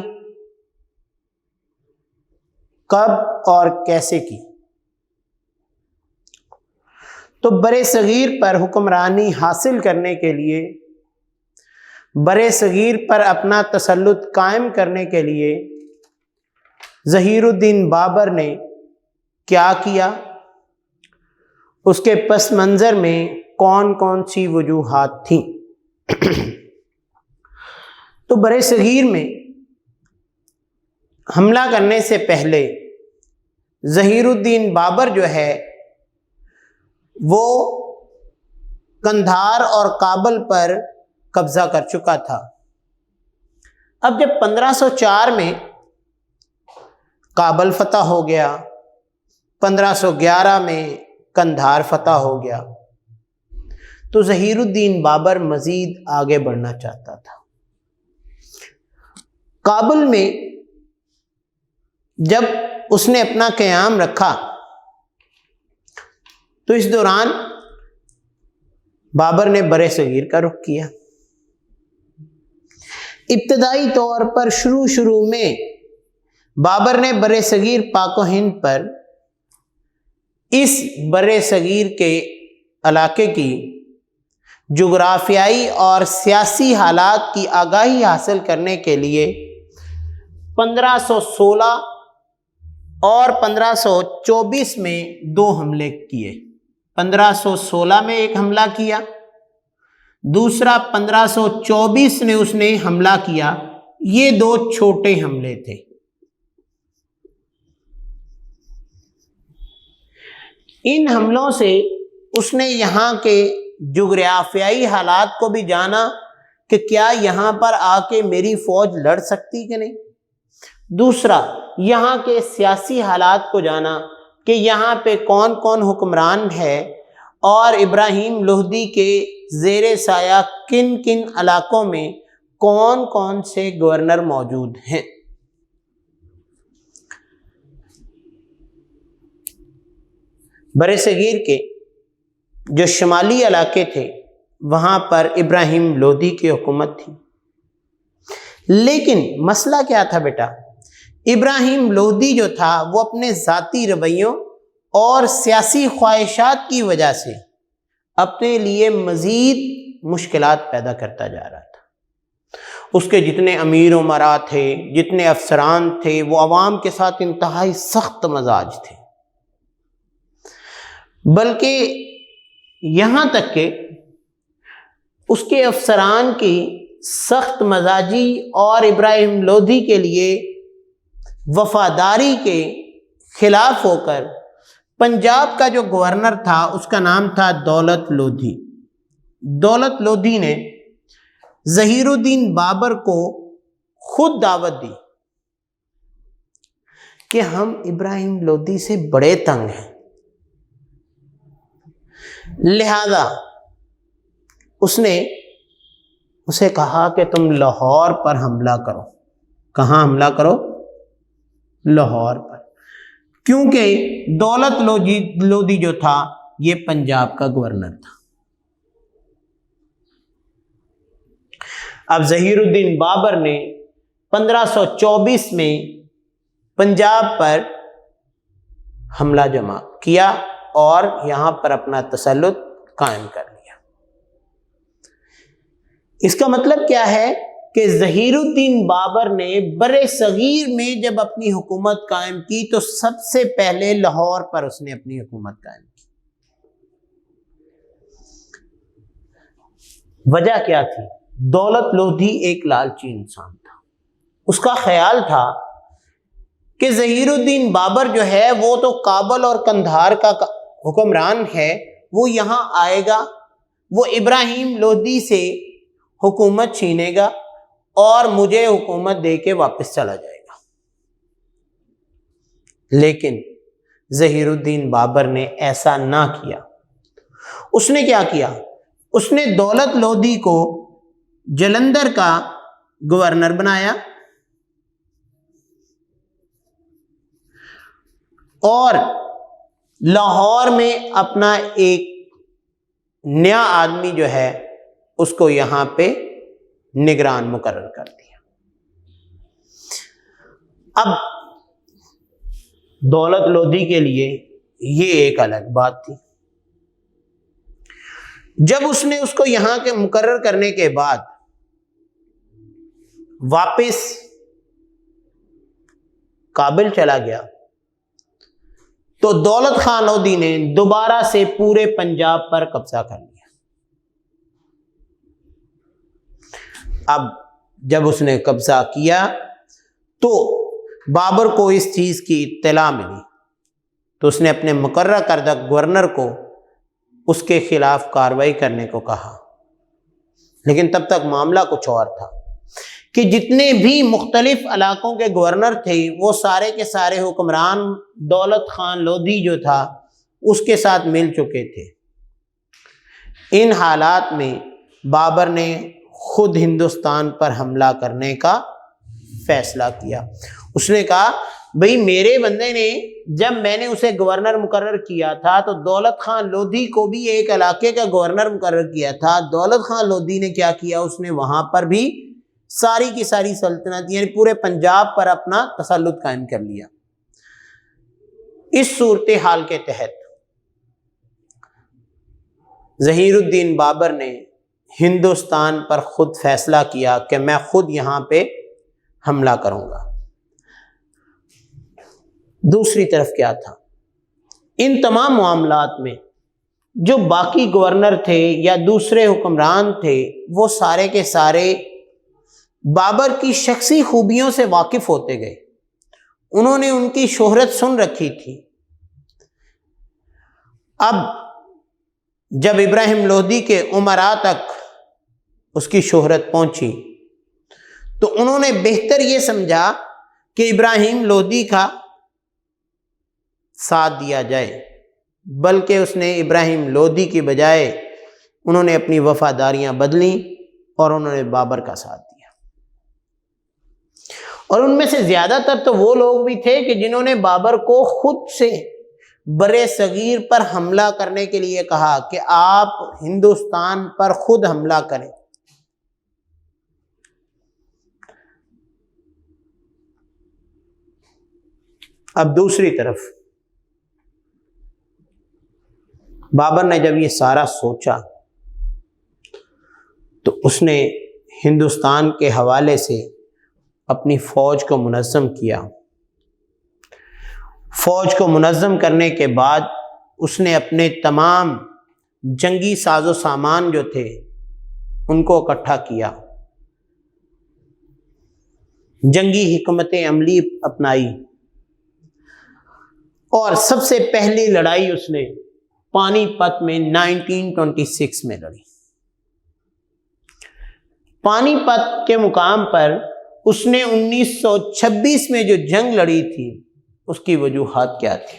کب اور کیسے کی۔ تو برے صغیر پر حکمرانی حاصل کرنے کے لیے برے صغیر پر اپنا تسلط قائم کرنے کے لیے ظہیر الدین بابر نے کیا کیا، اس کے پس منظر میں کون کون سی وجوہات تھیں؟ تو برے صغیر میں حملہ کرنے سے پہلے ظہیر الدین بابر جو ہے وہ قندھار اور کابل پر قبضہ کر چکا تھا۔ اب جب 1504 میں کابل فتح ہو گیا، 1511 میں قندھار فتح ہو گیا، تو ظہیر الدین بابر مزید آگے بڑھنا چاہتا تھا۔ کابل میں جب اس نے اپنا قیام رکھا تو اس دوران بابر نے برے صغیر کا رخ کیا۔ ابتدائی طور پر شروع میں بابر نے برے صغیر پاک و ہند پر اس برے صغیر کے علاقے کی جغرافیائی اور سیاسی حالات کی آگاہی حاصل کرنے کے لیے 1516 اور 1524 میں 2 حملے کیے۔ 1516 میں ایک حملہ کیا، دوسرا 1524 میں اس نے حملہ کیا۔ یہ 2 چھوٹے حملے تھے۔ ان حملوں سے اس نے یہاں کے جغرافیائی حالات کو بھی جانا کہ کیا یہاں پر آ کے میری فوج لڑ سکتی کہ نہیں، دوسرا یہاں کے سیاسی حالات کو جانا کہ یہاں پہ کون کون حکمران ہے اور ابراہیم لودھی کے زیر سایہ کن کن علاقوں میں کون کون سے گورنر موجود ہیں۔ برے صغیر کے جو شمالی علاقے تھے وہاں پر ابراہیم لودھی کی حکومت تھی، لیکن مسئلہ کیا تھا بیٹا؟ ابراہیم لودھی جو تھا وہ اپنے ذاتی رویوں اور سیاسی خواہشات کی وجہ سے اپنے لیے مزید مشکلات پیدا کرتا جا رہا تھا۔ اس کے جتنے امیر امراء تھے، جتنے افسران تھے، وہ عوام کے ساتھ انتہائی سخت مزاج تھے، بلکہ یہاں تک کہ اس کے افسران کی سخت مزاجی اور ابراہیم لودھی کے لیے وفاداری کے خلاف ہو کر پنجاب کا جو گورنر تھا اس کا نام تھا دولت لودھی۔ دولت لودھی نے ظہیر الدین بابر کو خود دعوت دی کہ ہم ابراہیم لودھی سے بڑے تنگ ہیں، لہذا اس نے اسے کہا کہ تم لاہور پر حملہ کرو۔ کہاں حملہ کرو؟ لاہور پر، کیونکہ دولت لودھی جو تھا یہ پنجاب کا گورنر تھا۔ اب ظہیر الدین بابر نے 1524 میں پنجاب پر حملہ جمع کیا اور یہاں پر اپنا تسلط قائم کر لیا۔ اس کا مطلب کیا ہے کہ ظہیر الدین بابر نے برے صغیر میں جب اپنی حکومت قائم کی تو سب سے پہلے لاہور پر اس نے اپنی حکومت قائم کی۔ وجہ کیا تھی؟ دولت لودھی ایک لالچی انسان تھا۔ اس کا خیال تھا کہ ظہیر الدین بابر جو ہے وہ تو کابل اور قندھار کا حکمران ہے، وہ یہاں آئے گا، وہ ابراہیم لودھی سے حکومت چھینے گا اور مجھے حکومت دے کے واپس چلا جائے گا۔ لیکن ظہیر الدین بابر نے ایسا نہ کیا۔ اس نے کیا کیا؟ اس نے دولت لودھی کو جلندھر کا گورنر بنایا اور لاہور میں اپنا ایک نیا آدمی جو ہے اس کو یہاں پہ نگران مقرر کر دیا۔ اب دولت لودھی کے لیے یہ ایک الگ بات تھی۔ جب اس نے اس کو یہاں کے مقرر کرنے کے بعد واپس کابل چلا گیا تو دولت خان لودھی نے دوبارہ سے پورے پنجاب پر قبضہ کر لیا۔ اب جب اس نے قبضہ کیا تو بابر کو اس چیز کی اطلاع ملی تو اس نے اپنے مقررہ کردہ گورنر کو اس کے خلاف کارروائی کرنے کو کہا، لیکن تب تک معاملہ کچھ اور تھا کہ جتنے بھی مختلف علاقوں کے گورنر تھے وہ سارے کے سارے حکمران دولت خان لودھی جو تھا اس کے ساتھ مل چکے تھے۔ ان حالات میں بابر نے خود ہندوستان پر حملہ کرنے کا فیصلہ کیا۔ اس نے کہا بھئی میرے بندے نے، جب میں نے اسے گورنر مقرر کیا تھا تو دولت خان لودھی کو بھی ایک علاقے کا گورنر مقرر کیا تھا، دولت خان لودھی نے کیا کیا، اس نے وہاں پر بھی ساری کی ساری سلطنت یعنی پورے پنجاب پر اپنا تسلط قائم کر لیا۔ اس صورتحال کے تحت ظہیر الدین بابر نے ہندوستان پر خود فیصلہ کیا کہ میں خود یہاں پہ حملہ کروں گا۔ دوسری طرف کیا تھا، ان تمام معاملات میں جو باقی گورنر تھے یا دوسرے حکمران تھے وہ سارے کے سارے بابر کی شخصی خوبیوں سے واقف ہوتے گئے، انہوں نے ان کی شہرت سن رکھی تھی۔ اب جب ابراہیم لودھی کے امراء تک اس کی شہرت پہنچی تو انہوں نے بہتر یہ سمجھا کہ ابراہیم لودھی کا ساتھ دیا جائے، بلکہ اس نے ابراہیم لودھی کی بجائے انہوں نے اپنی وفاداریاں بدلیں اور انہوں نے بابر کا ساتھ دیا۔ اور ان میں سے زیادہ تر تو وہ لوگ بھی تھے کہ جنہوں نے بابر کو خود سے برے صغیر پر حملہ کرنے کے لیے کہا کہ آپ ہندوستان پر خود حملہ کریں۔ اب دوسری طرف بابر نے جب یہ سارا سوچا تو اس نے ہندوستان کے حوالے سے اپنی فوج کو منظم کیا۔ فوج کو منظم کرنے کے بعد اس نے اپنے تمام جنگی ساز و سامان جو تھے ان کو اکٹھا کیا، جنگی حکمت عملی اپنائی، اور سب سے پہلی لڑائی اس نے پانی پت میں 1926 میں لڑی۔ پانی پت کے مقام پر اس نے 1926 میں جو جنگ لڑی تھی اس کی وجوہات کیا تھی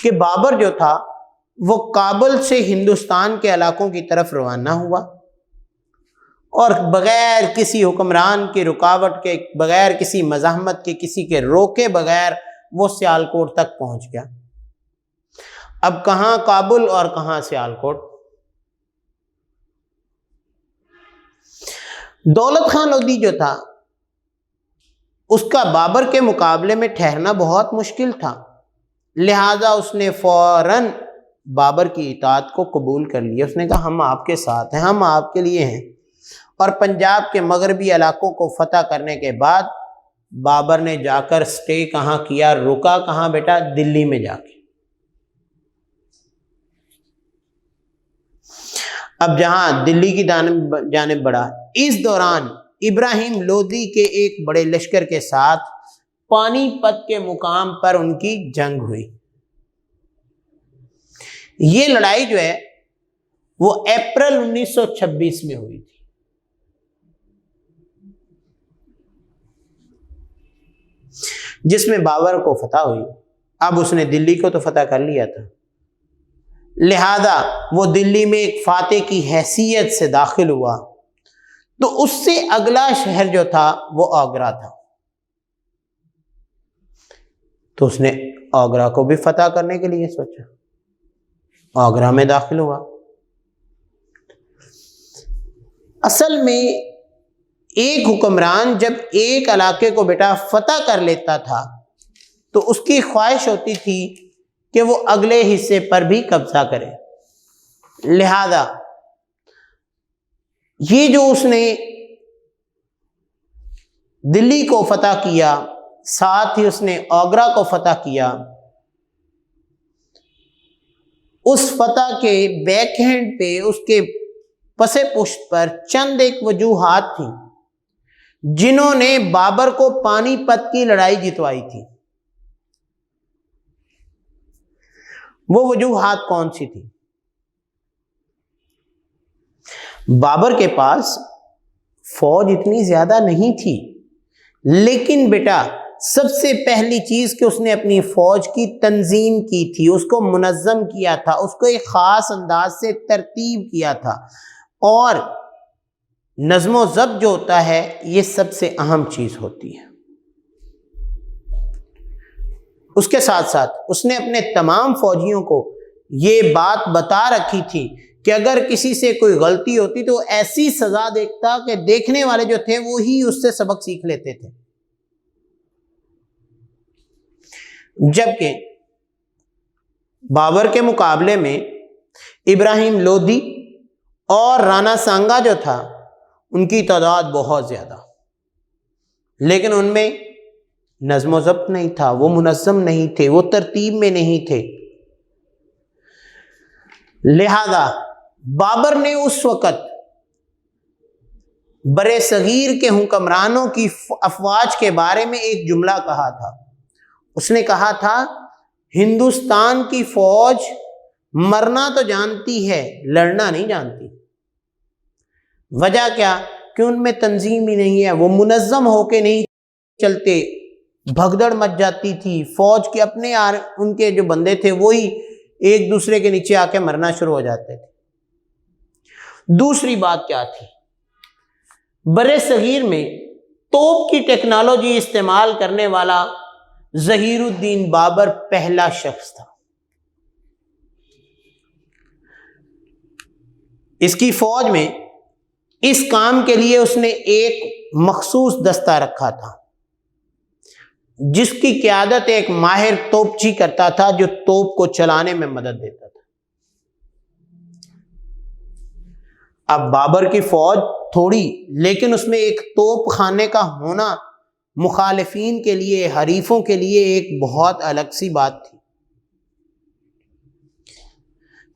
کہ بابر جو تھا وہ کابل سے ہندوستان کے علاقوں کی طرف روانہ ہوا اور بغیر کسی حکمران کی رکاوٹ کے، بغیر کسی مزاحمت کے، کسی کے روکے بغیر وہ سیالکوٹ تک پہنچ گیا۔ اب کہاں کابل اور کہاں سیالکوٹ؟ دولت خان لودھی جو تھا اس کا بابر کے مقابلے میں ٹھہرنا بہت مشکل تھا، لہذا اس نے فوراً بابر کی اطاعت کو قبول کر لیا۔ اس نے کہا ہم آپ کے ساتھ ہیں، ہم آپ کے لیے ہیں۔ اور پنجاب کے مغربی علاقوں کو فتح کرنے کے بعد بابر نے جا کر سٹے کہاں کیا، رکا کہاں بیٹا؟ دلی میں جا کے۔ اب جہاں دلی کی جانب بڑھا، اس دوران ابراہیم لودھی کے ایک بڑے لشکر کے ساتھ پانی پت کے مقام پر ان کی جنگ ہوئی۔ یہ لڑائی جو ہے وہ اپریل 1926 میں ہوئی تھی۔ جس میں بابر کو فتح ہوئی۔ اب اس نے دلی کو تو فتح کر لیا تھا، لہذا وہ دلی میں ایک فاتح کی حیثیت سے داخل ہوا، تو اس سے اگلا شہر جو تھا وہ آگرہ تھا، تو اس نے آگرہ کو بھی فتح کرنے کے لیے سوچا، آگرہ میں داخل ہوا۔ اصل میں ایک حکمران جب ایک علاقے کو بیٹا فتح کر لیتا تھا تو اس کی خواہش ہوتی تھی کہ وہ اگلے حصے پر بھی قبضہ کرے، لہذا یہ جو اس نے دلی کو فتح کیا، ساتھ ہی اس نے آگرہ کو فتح کیا۔ اس فتح کے بیک ہینڈ پہ، اس کے پس پشت پر چند ایک وجوہات تھیں جنہوں نے بابر کو پانی پت کی لڑائی جتوائی تھی۔ وہ وجوہات کون سی تھی؟ بابر کے پاس فوج اتنی زیادہ نہیں تھی، لیکن بیٹا سب سے پہلی چیز کہ اس نے اپنی فوج کی تنظیم کی تھی، اس کو منظم کیا تھا، اس کو ایک خاص انداز سے ترتیب کیا تھا۔ اور نظم و ضبط جو ہوتا ہے یہ سب سے اہم چیز ہوتی ہے۔ اس کے ساتھ ساتھ اس نے اپنے تمام فوجیوں کو یہ بات بتا رکھی تھی کہ اگر کسی سے کوئی غلطی ہوتی تو ایسی سزا دیکھتا کہ دیکھنے والے جو تھے وہی اس سے سبق سیکھ لیتے تھے۔ جبکہ بابر کے مقابلے میں ابراہیم لودھی اور رانا سانگا جو تھا ان کی تعداد بہت زیادہ، لیکن ان میں نظم و ضبط نہیں تھا، وہ منظم نہیں تھے، وہ ترتیب میں نہیں تھے۔ لہذا بابر نے اس وقت برے صغیر کے حکمرانوں کی افواج کے بارے میں ایک جملہ کہا تھا۔ اس نے کہا تھا ہندوستان کی فوج مرنا تو جانتی ہے، لڑنا نہیں جانتی۔ وجہ کیا؟ کہ ان میں تنظیم ہی نہیں ہے، وہ منظم ہو کے نہیں چلتے، بھگدڑ مچ جاتی تھی، فوج کے اپنے ان کے جو بندے تھے وہی ایک دوسرے کے نیچے آ کے مرنا شروع ہو جاتے تھے۔ دوسری بات کیا تھی؟ برے صغیر میں توپ کی ٹیکنالوجی استعمال کرنے والا ظہیر الدین بابر پہلا شخص تھا۔ اس کی فوج میں اس کام کے لیے اس نے ایک مخصوص دستہ رکھا تھا جس کی قیادت ایک ماہر توپچی کرتا تھا جو توپ کو چلانے میں مدد دیتا تھا۔ اب بابر کی فوج تھوڑی، لیکن اس میں ایک توپ خانے کا ہونا مخالفین کے لیے، حریفوں کے لیے ایک بہت الگ سی بات تھی،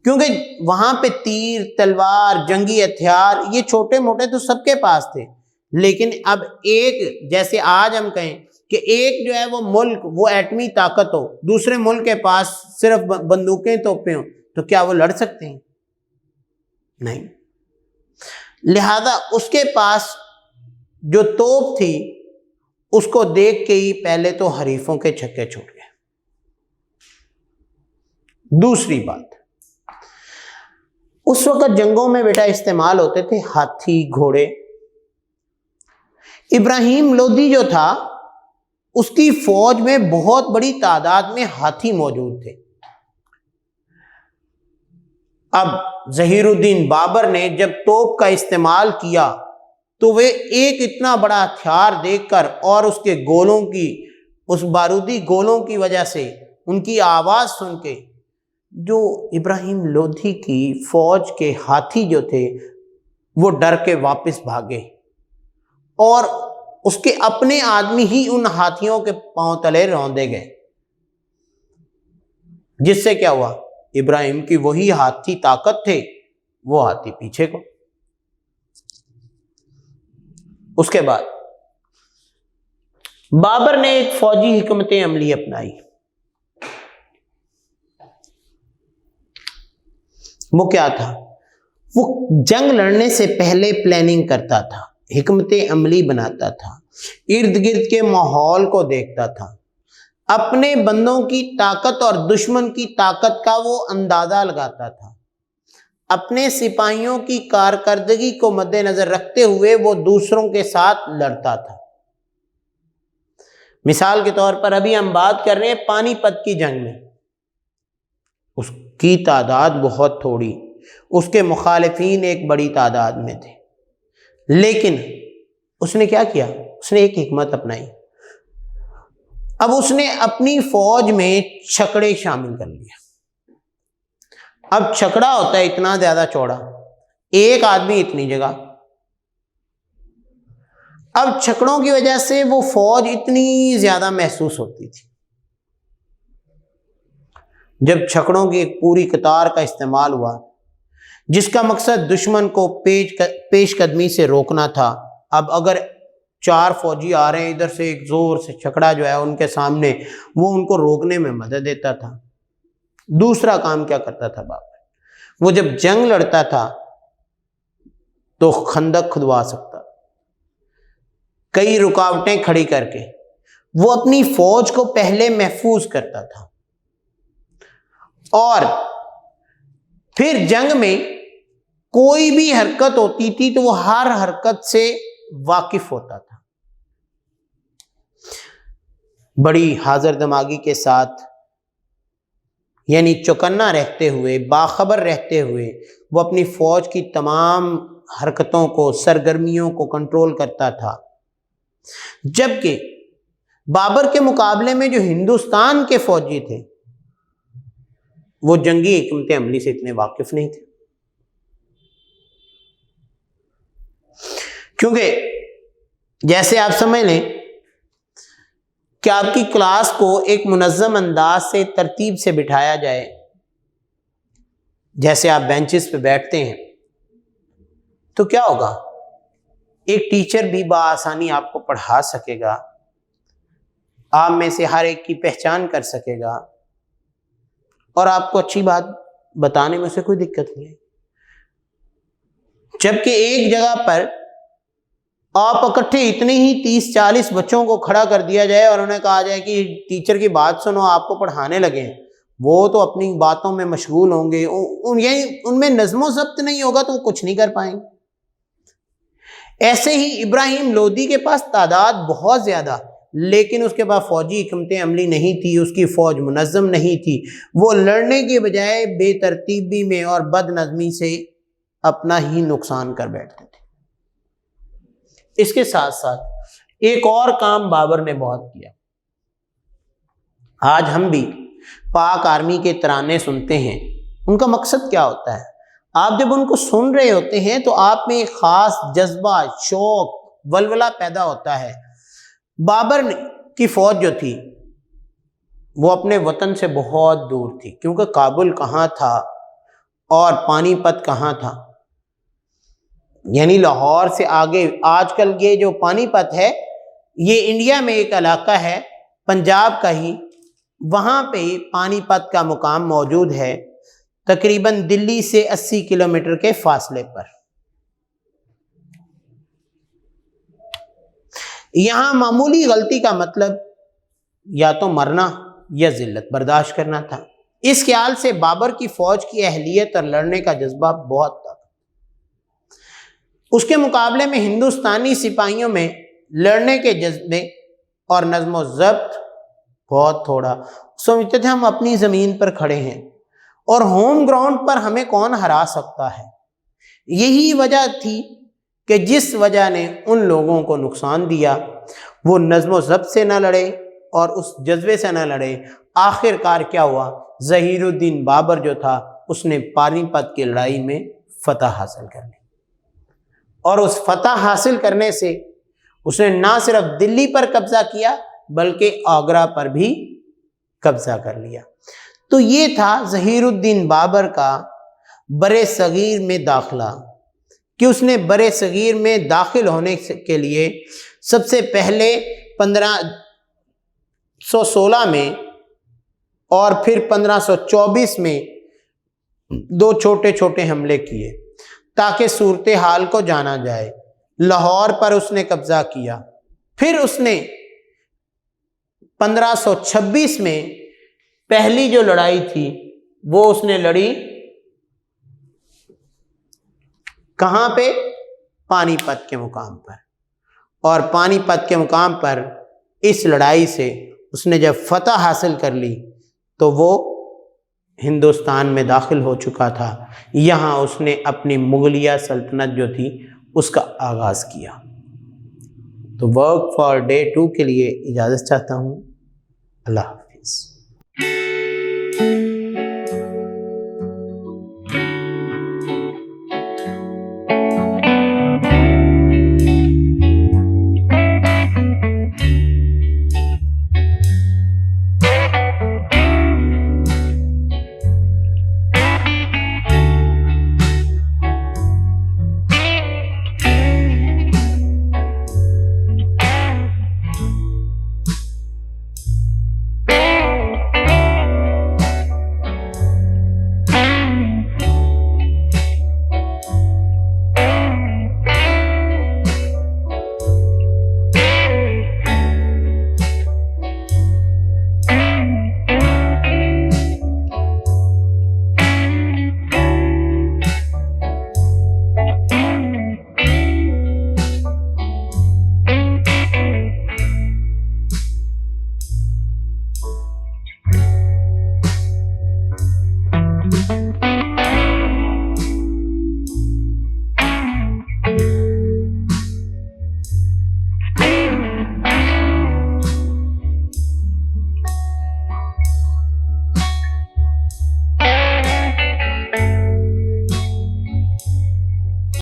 کیونکہ وہاں پہ تیر، تلوار، جنگی ہتھیار یہ چھوٹے موٹے تو سب کے پاس تھے، لیکن اب ایک، جیسے آج ہم کہیں کہ ایک جو ہے وہ ملک، وہ ایٹمی طاقت ہو، دوسرے ملک کے پاس صرف بندوقیں، توپیں ہوں، تو کیا وہ لڑ سکتے ہیں؟ نہیں۔ لہذا اس کے پاس جو توپ تھی اس کو دیکھ کے ہی پہلے تو حریفوں کے چھکے چھوٹ گئے۔ دوسری بات، اس وقت جنگوں میں بیٹا استعمال ہوتے تھے ہاتھی، گھوڑے۔ ابراہیم لودھی جو تھا اس کی فوج میں بہت بڑی تعداد میں ہاتھی موجود تھے۔ اب ظہیر الدین بابر نے جب توپ کا استعمال کیا تو وہ ایک اتنا بڑا ہتھیار دیکھ کر اور اس کے گولوں کی، اس بارودی گولوں کی وجہ سے، ان کی آواز سن کے جو ابراہیم لودھی کی فوج کے ہاتھی جو تھے وہ ڈر کے واپس بھاگے، اور اس کے اپنے آدمی ہی ان ہاتھیوں کے پاؤں تلے روندے گئے، جس سے کیا ہوا؟ ابراہیم کی وہی ہاتھی طاقت تھے، وہ ہاتھی پیچھے کو۔ اس کے بعد بابر نے ایک فوجی حکمت عملی اپنائی۔ وہ کیا تھا؟ وہ جنگ لڑنے سے پہلے پلاننگ کرتا تھا، حکمت عملی بناتا تھا، ارد گرد کے ماحول کو دیکھتا تھا، اپنے بندوں کی طاقت اور دشمن کی طاقت کا وہ اندازہ لگاتا تھا، اپنے سپاہیوں کی کارکردگی کو مد نظر رکھتے ہوئے وہ دوسروں کے ساتھ لڑتا تھا۔ مثال کے طور پر ابھی ہم بات کر رہے ہیں پانی پت کی جنگ میں، اس کی تعداد بہت تھوڑی، اس کے مخالفین ایک بڑی تعداد میں تھے، لیکن اس نے کیا کیا؟ اس نے ایک حکمت اپنائی۔ اب اس نے اپنی فوج میں چھکڑے شامل کر لیا۔ اب چھکڑا ہوتا ہے اتنا زیادہ چوڑا، ایک آدمی اتنی جگہ۔ اب چھکڑوں کی وجہ سے وہ فوج اتنی زیادہ محسوس ہوتی تھی. جب چھکڑوں کی ایک پوری قطار کا استعمال ہوا جس کا مقصد دشمن کو پیش قدمی سے روکنا تھا، اب اگر 4 فوجی آ رہے ہیں ادھر سے، ایک زور سے چھکڑا جو ہے ان کے سامنے، وہ ان کو روکنے میں مدد دیتا تھا. دوسرا کام کیا کرتا تھا بابر؟ وہ جب جنگ لڑتا تھا تو خندق کھدوا سکتا، کئی رکاوٹیں کھڑی کر کے وہ اپنی فوج کو پہلے محفوظ کرتا تھا، اور پھر جنگ میں کوئی بھی حرکت ہوتی تھی تو وہ ہر حرکت سے واقف ہوتا تھا. بڑی حاضر دماغی کے ساتھ، یعنی چوکنا رہتے ہوئے، باخبر رہتے ہوئے وہ اپنی فوج کی تمام حرکتوں کو، سرگرمیوں کو کنٹرول کرتا تھا. جبکہ بابر کے مقابلے میں جو ہندوستان کے فوجی تھے وہ جنگی حکمت عملی سے اتنے واقف نہیں تھے، کیونکہ جیسے آپ سمجھ لیں کہ آپ کی کلاس کو ایک منظم انداز سے ترتیب سے بٹھایا جائے، جیسے آپ بینچز پہ بیٹھتے ہیں، تو کیا ہوگا؟ ایک ٹیچر بھی بآسانی آپ کو پڑھا سکے گا، آپ میں سے ہر ایک کی پہچان کر سکے گا، اور آپ کو اچھی بات بتانے میں سے کوئی دقت نہیں ہے. جبکہ ایک جگہ پر آپ اکٹھے اتنے ہی 30-40 بچوں کو کھڑا کر دیا جائے اور انہیں کہا جائے کہ ٹیچر کی بات سنو، آپ کو پڑھانے لگے ہیں، وہ تو اپنی باتوں میں مشغول ہوں گے، ان میں نظم و ضبط نہیں ہوگا تو وہ کچھ نہیں کر پائیں گے. ایسے ہی ابراہیم لودھی کے پاس تعداد بہت زیادہ، لیکن اس کے پاس فوجی حکمت عملی نہیں تھی، اس کی فوج منظم نہیں تھی، وہ لڑنے کے بجائے بے ترتیبی میں اور بد نظمی سے اپنا ہی نقصان کر بیٹھتے تھے. اس کے ساتھ ساتھ ایک اور کام بابر نے بہت کیا. آج ہم بھی پاک آرمی کے ترانے سنتے ہیں، ان کا مقصد کیا ہوتا ہے؟ آپ جب ان کو سن رہے ہوتے ہیں تو آپ میں ایک خاص جذبہ، شوق، ولولہ پیدا ہوتا ہے. بابر کی فوج جو تھی وہ اپنے وطن سے بہت دور تھی، کیونکہ کابل کہاں تھا اور پانی پت کہاں تھا، یعنی لاہور سے آگے. آج کل یہ جو پانی پت ہے یہ انڈیا میں ایک علاقہ ہے، پنجاب کا ہی، وہاں پہ پانی پت کا مقام موجود ہے، تقریباً دلی سے 80 کلومیٹر کے فاصلے پر. یہاں معمولی غلطی کا مطلب یا تو مرنا یا ذلت برداشت کرنا تھا. اس خیال سے بابر کی فوج کی اہلیت اور لڑنے کا جذبہ بہت تھا. اس کے مقابلے میں ہندوستانی سپاہیوں میں لڑنے کے جذبے اور نظم و ضبط بہت تھوڑا. سمجھتے تھے ہم اپنی زمین پر کھڑے ہیں اور ہوم گراؤنڈ پر ہمیں کون ہرا سکتا ہے. یہی وجہ تھی کہ جس وجہ نے ان لوگوں کو نقصان دیا، وہ نظم و ضبط سے نہ لڑے اور اس جذبے سے نہ لڑے. آخر کار کیا ہوا؟ ظہیر الدین بابر جو تھا اس نے پانی پت کی لڑائی میں فتح حاصل کر لی، اور اس فتح حاصل کرنے سے اس نے نہ صرف دلی پر قبضہ کیا بلکہ آگرہ پر بھی قبضہ کر لیا. تو یہ تھا ظہیر الدین بابر کا برِ صغیر میں داخلہ، کہ اس نے برِ صغیر میں داخل ہونے کے لیے سب سے پہلے 1516 میں اور پھر 1524 میں 2 چھوٹے چھوٹے حملے کیے تاکہ صورتحال کو جانا جائے. لاہور پر اس نے قبضہ کیا. پھر اس نے 1526 میں پہلی جو لڑائی تھی وہ اس نے لڑی کہاں پہ؟ پانی پت کے مقام پر. اور پانی پت کے مقام پر اس لڑائی سے اس نے جب فتح حاصل کر لی تو وہ ہندوستان میں داخل ہو چکا تھا. یہاں اس نے اپنی مغلیہ سلطنت جو تھی اس کا آغاز کیا. تو ورک فار ڈے 2 کے لیے اجازت چاہتا ہوں. اللہ حافظ.